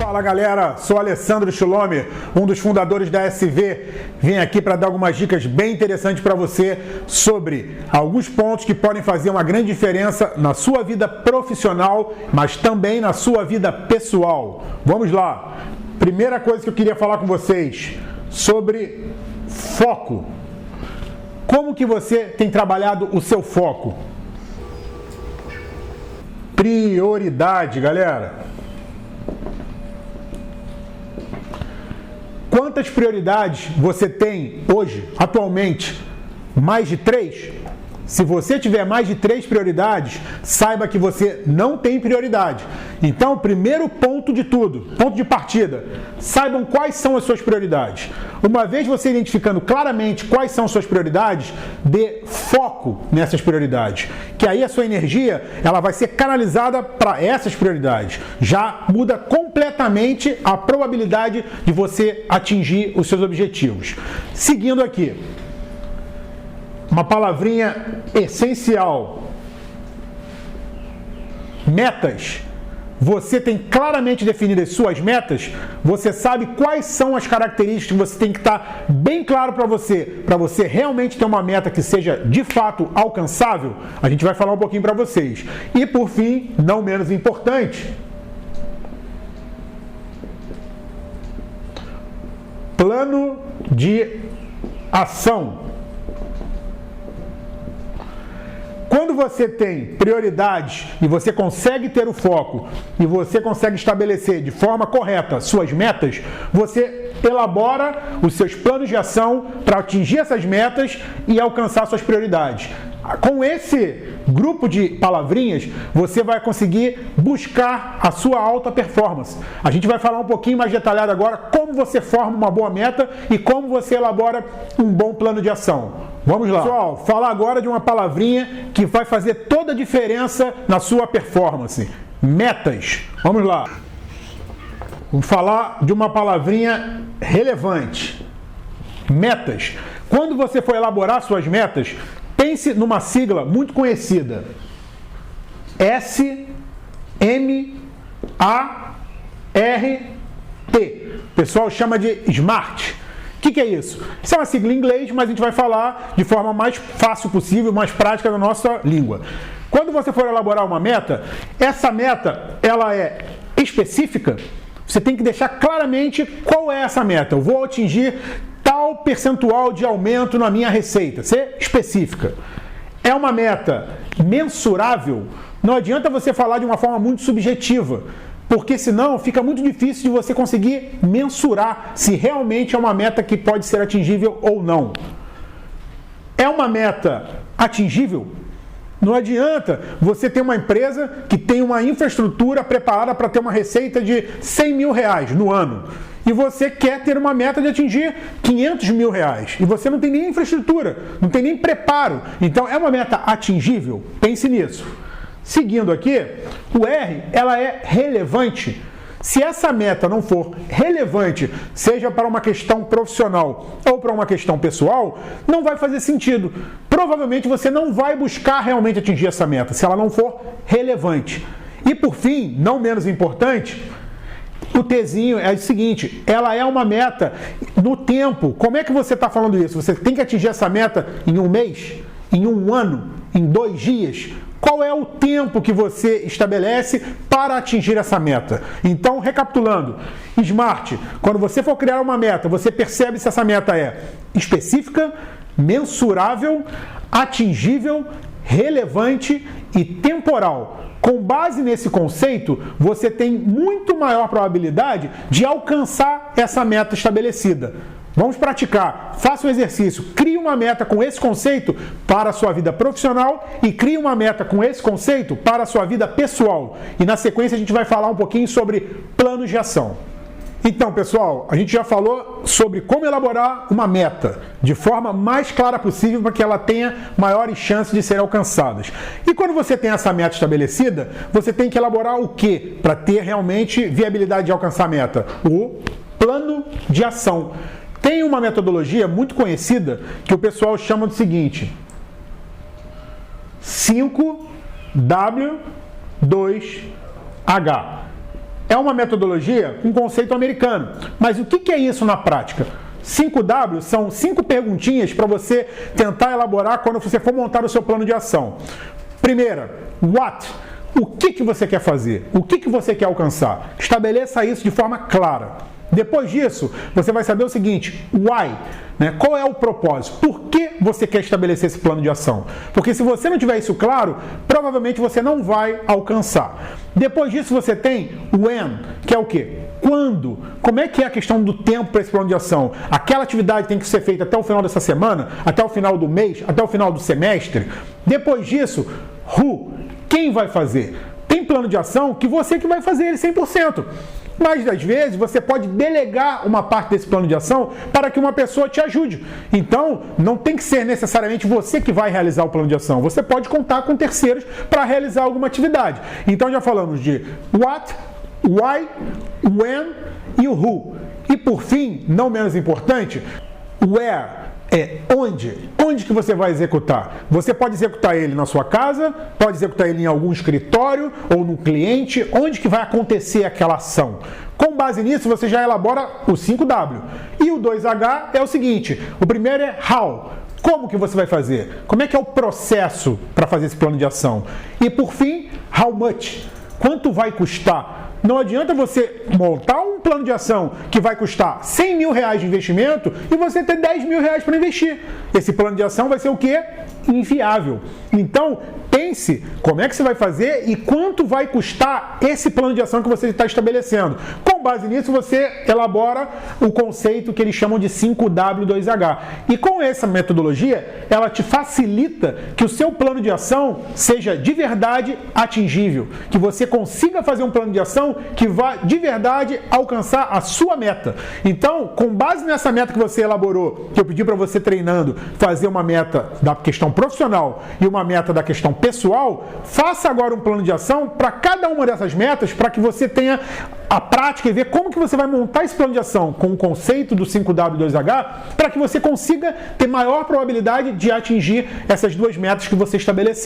Fala galera, sou Alessandro Shulome, um dos fundadores da SV. Vim aqui para dar algumas dicas bem interessantes para você sobre alguns pontos que podem fazer uma grande diferença na sua vida profissional, mas também na sua vida pessoal. Vamos lá. Primeira coisa que eu queria falar com vocês sobre foco. Como que você tem trabalhado o seu foco? Prioridade, galera. Quantas prioridades você tem hoje, atualmente? Mais de 3? Se você tiver mais de 3 prioridades, saiba que você não tem prioridade. Então, primeiro ponto de tudo, ponto de partida, saibam quais são as suas prioridades. Uma vez você identificando claramente quais são as suas prioridades, dê foco nessas prioridades. Que aí a sua energia ela vai ser canalizada para essas prioridades. Já muda completamente a probabilidade de você atingir os seus objetivos. Seguindo aqui. Uma palavrinha essencial. Metas. Você tem claramente definidas suas metas, você sabe quais são as características que você tem que estar bem claro para você realmente ter uma meta que seja de fato alcançável. A gente vai falar um pouquinho para vocês. E por fim, não menos importante, plano de ação. Quando você tem prioridades e você consegue ter o foco e você consegue estabelecer de forma correta suas metas, você elabora os seus planos de ação para atingir essas metas e alcançar suas prioridades. Com esse grupo de palavrinhas, você vai conseguir buscar a sua alta performance. A gente vai falar um pouquinho mais detalhado agora como você forma uma boa meta e como você elabora um bom plano de ação. Vamos lá. Pessoal, falar agora de uma palavrinha que vai fazer toda a diferença na sua performance. Metas. Vamos lá. Vamos falar de uma palavrinha relevante. Metas. Quando você for elaborar suas metas, pense numa sigla muito conhecida. SMART. O pessoal chama de SMART. O que é isso? Isso é uma sigla em inglês, mas a gente vai falar de forma mais fácil possível, mais prática da nossa língua. Quando você for elaborar uma meta, essa meta ela é específica. Você tem que deixar claramente qual é essa meta. Eu vou atingir tal percentual de aumento na minha receita. Ser específica. É uma meta mensurável. Não adianta você falar de uma forma muito subjetiva, porque senão fica muito difícil de você conseguir mensurar se realmente é uma meta que pode ser atingível ou não. É uma meta atingível? Não adianta você ter uma empresa que tem uma infraestrutura preparada para ter uma receita de R$100 mil no ano e você quer ter uma meta de atingir R$500 mil e você não tem nem infraestrutura, não tem nem preparo. Então é uma meta atingível? Pense nisso. Seguindo aqui, o R, ela é relevante. Se essa meta não for relevante, seja para uma questão profissional ou para uma questão pessoal, não vai fazer sentido. Provavelmente você não vai buscar realmente atingir essa meta, se ela não for relevante. E por fim, não menos importante, o Tzinho é o seguinte, ela é uma meta no tempo. Como é que você está falando isso? Você tem que atingir essa meta em um mês, em um ano, em 2 dias? Qual é o tempo que você estabelece para atingir essa meta? Então, recapitulando, SMART, quando você for criar uma meta, você percebe se essa meta é específica, mensurável, atingível, relevante e temporal. Com base nesse conceito, você tem muito maior probabilidade de alcançar essa meta estabelecida. Vamos praticar. Faça um exercício. Crie uma meta com esse conceito para a sua vida profissional e crie uma meta com esse conceito para a sua vida pessoal. E na sequência a gente vai falar um pouquinho sobre planos de ação. Então, pessoal, a gente já falou sobre como elaborar uma meta de forma mais clara possível para que ela tenha maiores chances de ser alcançadas. E quando você tem essa meta estabelecida, você tem que elaborar o quê? Para ter realmente viabilidade de alcançar a meta? O plano de ação. Tem uma metodologia muito conhecida que o pessoal chama do seguinte: 5W2H. é uma metodologia, um conceito americano. Mas o que é isso na prática? 5W são 5 perguntinhas para você tentar elaborar quando você for montar o seu plano de ação. Primeira, what? O que você quer fazer? O que você quer alcançar? Estabeleça isso de forma clara. Depois disso, você vai saber o seguinte, why? Né? Qual é o propósito? Por que você quer estabelecer esse plano de ação? Porque se você não tiver isso claro, provavelmente você não vai alcançar. Depois disso, você tem when, que é o quê? Quando? Como é que é a questão do tempo para esse plano de ação? Aquela atividade tem que ser feita até o final dessa semana, até o final do mês, até o final do semestre? Depois disso, who? Quem vai fazer? Tem plano de ação que você que vai fazer ele 100%. Mas, às vezes, você pode delegar uma parte desse plano de ação para que uma pessoa te ajude. Então, não tem que ser necessariamente você que vai realizar o plano de ação. Você pode contar com terceiros para realizar alguma atividade. Então, já falamos de what, why, when e o who. E, por fim, não menos importante, where. É onde? Onde que você vai executar? Você pode executar ele na sua casa, pode executar ele em algum escritório ou no cliente, onde que vai acontecer aquela ação. Com base nisso, você já elabora o 5W. E o 2H é o seguinte, o primeiro é how. Como que você vai fazer? Como é que é o processo para fazer esse plano de ação? E por fim, how much? Quanto vai custar? Não adianta você montar um plano de ação que vai custar 100 mil reais de investimento e você ter 10 mil reais para investir. Esse plano de ação vai ser o quê? Inviável. Então, pense como é que você vai fazer e quanto vai custar esse plano de ação que você está estabelecendo. Com base nisso, você elabora o conceito que eles chamam de 5W2H. E com essa metodologia, ela te facilita que o seu plano de ação seja de verdade atingível, que você consiga fazer um plano de ação que vá de verdade alcançar a sua meta. Então, com base nessa meta que você elaborou, que eu pedi para você treinando, fazer uma meta da questão profissional e uma meta da questão pessoal, faça agora um plano de ação para cada uma dessas metas, para que você tenha a prática e ver como que você vai montar esse plano de ação com o conceito do 5W2H, para que você consiga ter maior probabilidade de atingir essas duas metas que você estabeleceu.